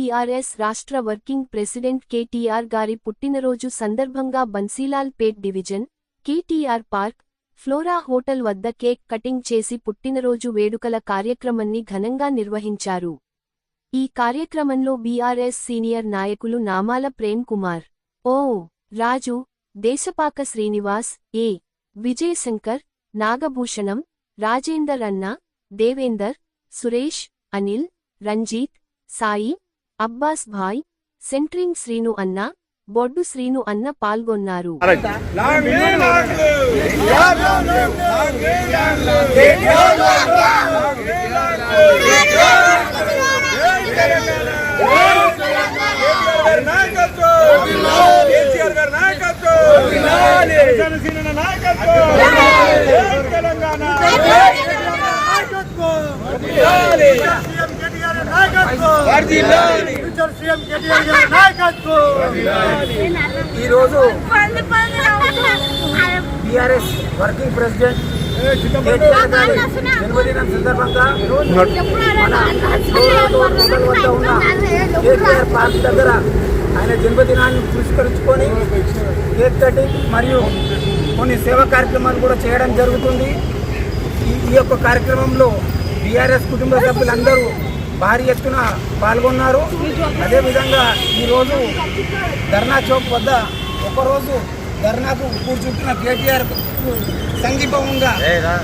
BRS రాష్ట్ర working president KTR గారి పుట్టినరోజు సందర్భంగా Bansilal Pet division, KTR park, Flora hotel వద్ద కేక్ కటింగ్ చేసి పుట్టినరోజు వేడుకల కార్యక్రమాన్ని ఘనంగా నిర్వహించారు. ఈ కార్యక్రమంలో బీఆర్ఎస్ సీనియర్ నాయకులు నామాల ప్రేమ్ కుమార్, ఓ. రాజు, దేశపాక శ్రీనివాస్, ఏ. విజయశంకర్, నాగభూషణం, రాజేందర్ అన్న, దేవేందర్, సురేష్, అనిల్, రంజీత్, సాయి, అబ్బాస్ భాయ్, సెంట్రింగ్ శ్రీను అన్న, బొడ్డు శ్రీను అన్న పాల్గొన్నారు. ఈరోజు బీఆర్ఎస్ వర్కింగ్ ప్రెసిడెంట్ కేటీఆర్ గారి జన్మదినం సందర్భంగా మన హోటల్ వద్ద ఉన్న కేటీఆర్ పార్క్ దగ్గర ఆయన జన్మదినాన్ని పురస్కరించుకొని కేక్ కటింగ్ మరియు కొన్ని సేవా కార్యక్రమాలు కూడా చేయడం జరుగుతుంది. ఈ యొక్క కార్యక్రమంలో బీఆర్ఎస్ కుటుంబ సభ్యులందరూ భారీ ఎత్తున పాల్గొన్నారు. అదేవిధంగా ఈరోజు ధర్నా చౌక్ వద్ద ఒకరోజు ధర్నాకు కూర్చుంటున్న కేటీఆర్ సంఘీభావంగా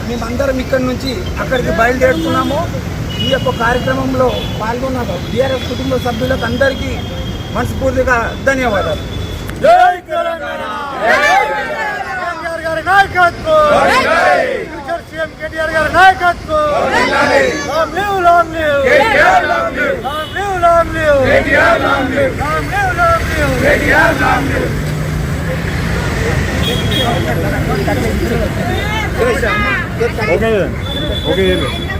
మేమందరం ఇక్కడి నుంచి అక్కడికి బయలుదేరుతున్నాము. ఈ యొక్క కార్యక్రమంలో పాల్గొన్న బీఆర్ఎస్ కుటుంబ సభ్యులకు అందరికీ మనస్ఫూర్తిగా ధన్యవాదాలు. జై తెలంగాణ, కేటీఆర్ గారి నాయకత్వం, ఫ్యూచర్ సీఎం కేటీఆర్ గారి నాయకత్వం. Long live, long live KTR, long live, long live KTR, long live, long live KTR, long live. Okay okay.